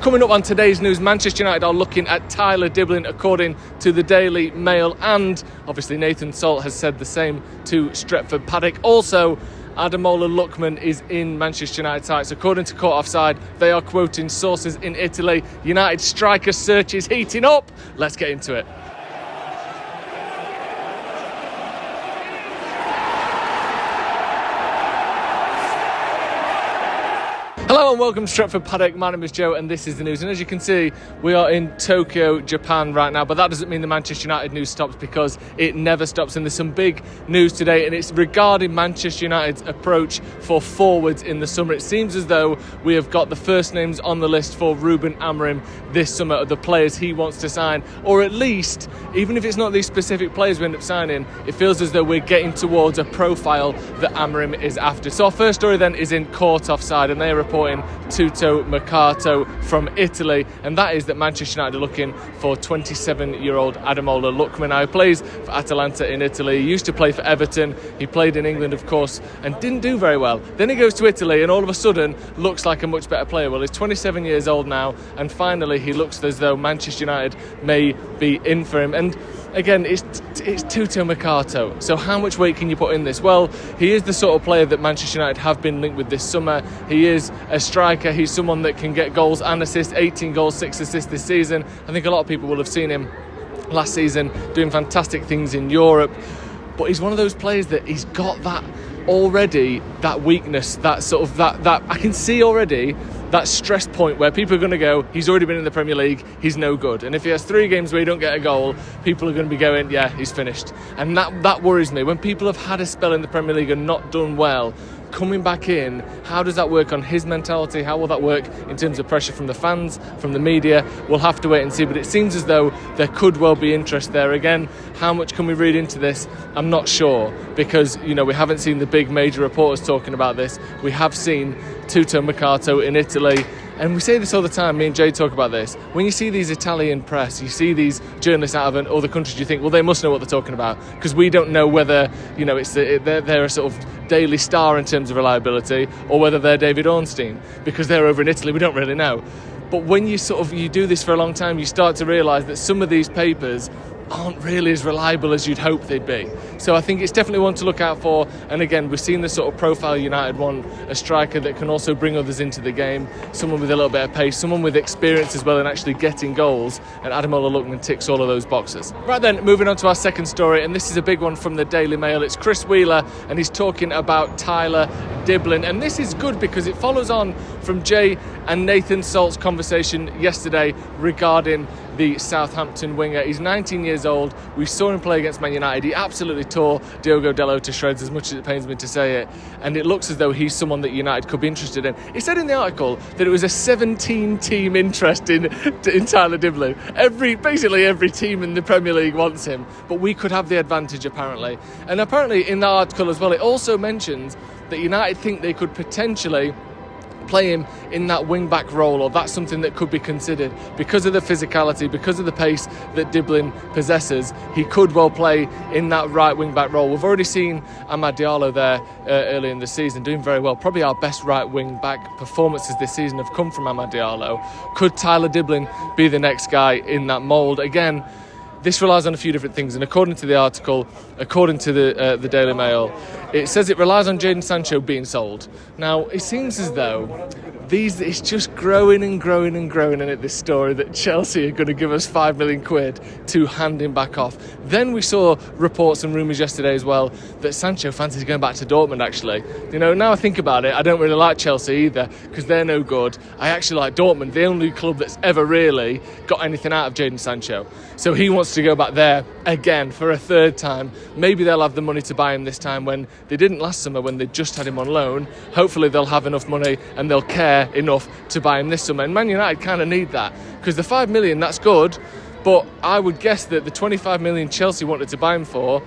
Coming up on today's news, Manchester United are looking at Tyler Dibling according to the Daily Mail, and obviously Nathan Salt has said the same to Stretford Paddock. Also, Ademola Lookman is in Manchester United sights. According to Court Offside, they are quoting sources in Italy. United striker search is heating up. Let's get into it. Hello and welcome to Stretford Paddock. My name is Joe and this is the news. And as you can see, we are in Tokyo, Japan right now. But that doesn't mean the Manchester United news stops, because it never stops. And there's some big news today, and it's regarding Manchester United's approach for forwards in the summer. It seems as though we have got the first names on the list for Ruben Amorim this summer of the players he wants to sign. Or at least, even if it's not these specific players we end up signing, it feels as though we're getting towards a profile that Amorim is after. So our first story then is in Court Offside, and they are reporting tutto mercato from Italy, and that is that Manchester United are looking for 27-year-old Ademola Lookman, who plays for Atalanta in Italy. He used to play for Everton. He played in England, of course, and didn't do very well. Then he goes to Italy and all of a sudden looks like a much better player. Well, he's 27 years old now, and finally he looks as though Manchester United may be in for him. And again, it's tutto mercato. So how much weight can you put in this? Well, he is the sort of player that Manchester United have been linked with this summer. He is a striker. He's someone that can get goals and assists. 18 goals, 6 assists this season. I think a lot of people will have seen him last season doing fantastic things in Europe. But he's one of those players that he's got that already, that weakness, that sort of that I can see already, that stress point where people are going to go, he's already been in the Premier League, he's no good. And if he has 3 games where he don't get a goal, people are going to be going, yeah, he's finished. And that worries me. When people have had a spell in the Premier League and not done well, coming back in, how does that work on his mentality? How will that work in terms of pressure from the fans, from the media? We'll have to wait and see, but it seems as though there could well be interest there. Again, how much can we read into this? I'm not sure, because we haven't seen the big major reporters talking about this. We have seen tutto mercato in Italy, and we say this all the time. Me and Jay talk about this. When you see these Italian press, you see these journalists out of other countries, you think, well, they must know what they're talking about, because we don't know whether they're a sort of Daily Star in terms of reliability, or whether they're David Ornstein, because they're over in Italy. We don't really know. But when you do this for a long time, you start to realise that some of these papers aren't really as reliable as you'd hope they'd be. So I think it's definitely one to look out for. And again, we've seen the sort of profile United want, a striker that can also bring others into the game, someone with a little bit of pace, someone with experience as well in actually getting goals, and Ademola Lookman ticks all of those boxes. Right then, moving on to our second story, and this is a big one from the Daily Mail. It's Chris Wheeler, and he's talking about Tyler Dibling, and this is good because it follows on from Jay and Nathan Salt's conversation yesterday regarding the Southampton winger. He's 19 years old. We saw him play against Man United. He absolutely tore Diogo Dalot to shreds, as much as it pains me to say it. And it looks as though he's someone that United could be interested in. It said in the article that it was a 17-team interest in Tyler Dibling. Basically every team in the Premier League wants him, but we could have the advantage apparently. And apparently in that article as well, it also mentions that United think they could potentially play him in that wing-back role, or that's something that could be considered because of the physicality, because of the pace that Dibling possesses. He could well play in that right wing-back role. We've already seen Amad Diallo there early in the season doing very well. Probably our best right wing-back performances this season have come from Amad Diallo. Could Tyler Dibling be the next guy in that mould? Again, this relies on a few different things, and according to the article, according to the Daily Mail, it says it relies on Jadon Sancho being sold. Now, it seems as though it's just growing and growing and growing in it, this story that Chelsea are going to give us £5 million to hand him back off. Then we saw reports and rumours yesterday as well that Sancho fancies going back to Dortmund, actually. Now I think about it, I don't really like Chelsea either, because they're no good. I actually like Dortmund, the only club that's ever really got anything out of Jadon Sancho. So he wants to go back there again for a third time. Maybe they'll have the money to buy him this time when they didn't last summer, when they just had him on loan. Hopefully they'll have enough money and they'll care enough to buy him this summer. And Man United kind of need that, because the £5 million, that's good, but I would guess that the 25 million Chelsea wanted to buy him for,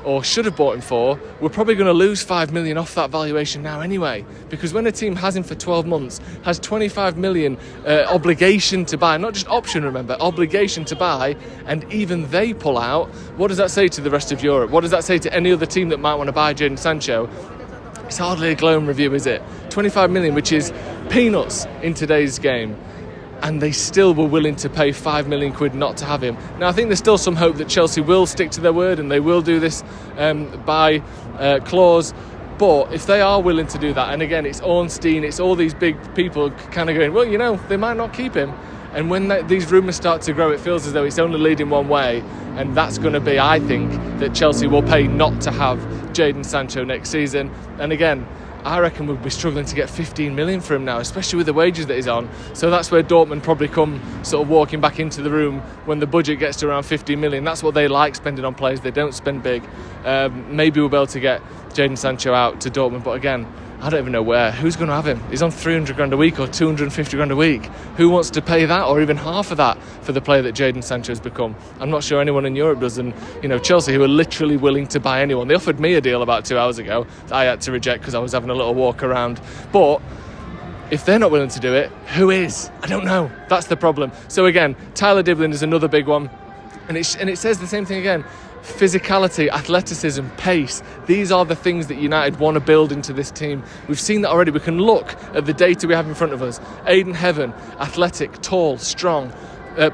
or should have bought him for, we're probably going to lose 5 million off that valuation now anyway, because when a team has him for 12 months, has 25 million obligation to buy, not just option, remember, obligation to buy, and even they pull out, what does that say to the rest of Europe? What does that say to any other team that might want to buy Jadon Sancho? It's hardly a glowing review, is it? 25 million, which is peanuts in today's game. and they still were willing to pay £5 million not to have him. Now, I think there's still some hope that Chelsea will stick to their word and they will do this by clause. But if they are willing to do that, and again, it's Ornstein, it's all these big people kind of going, well, they might not keep him. And when these rumours start to grow, it feels as though it's only leading one way. And that's going to be, I think, that Chelsea will pay not to have Jadon Sancho next season. And again, I reckon we'll be struggling to get 15 million for him now, especially with the wages that he's on. So that's where Dortmund probably come sort of walking back into the room when the budget gets to around 15 million. That's what they like spending on players. They don't spend big. Maybe we'll be able to get Jadon Sancho out to Dortmund, but again, I don't even know where. Who's going to have him? He's on 300 grand a week or 250 grand a week. Who wants to pay that or even half of that for the player that Jadon Sancho has become? I'm not sure anyone in Europe does. And, Chelsea, who are literally willing to buy anyone. They offered me a deal about 2 hours ago that I had to reject because I was having a little walk around. But if they're not willing to do it, who is? I don't know. That's the problem. So again, Tyler Dibling is another big one. And it says the same thing again. Physicality, athleticism, pace. These are the things that United want to build into this team. We've seen that already. We can look at the data we have in front of us. Aiden Heaven, athletic, tall, strong.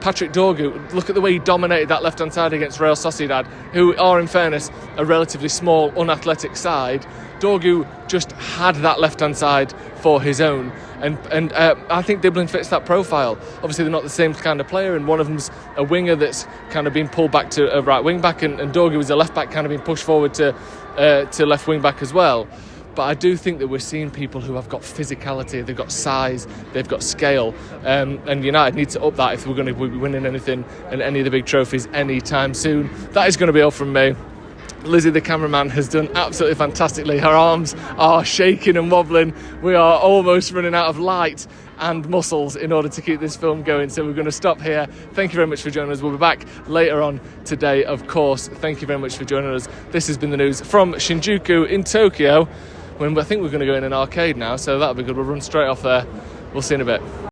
Patrick Dorgu, look at the way he dominated that left-hand side against Real Sociedad, who are, in fairness, a relatively small, unathletic side. Dorgu just had that left-hand side for his own. And I think Dibling fits that profile. Obviously, they're not the same kind of player, and one of them's a winger that's kind of been pulled back to a right wing-back, and Dorgu is a left-back kind of being pushed forward to left wing-back as well. But I do think that we're seeing people who have got physicality, they've got size, they've got scale, and United need to up that if we're going to be winning anything and any of the big trophies anytime soon. That is going to be all from me. Lizzie, the cameraman, has done absolutely fantastically. Her arms are shaking and wobbling. We are almost running out of light and muscles in order to keep this film going. So we're going to stop here. Thank you very much for joining us. We'll be back later on today, of course. Thank you very much for joining us. This has been the news from Shinjuku in Tokyo. When I think we're going to go in an arcade now, so that'll be good. We'll run straight off there. We'll see you in a bit.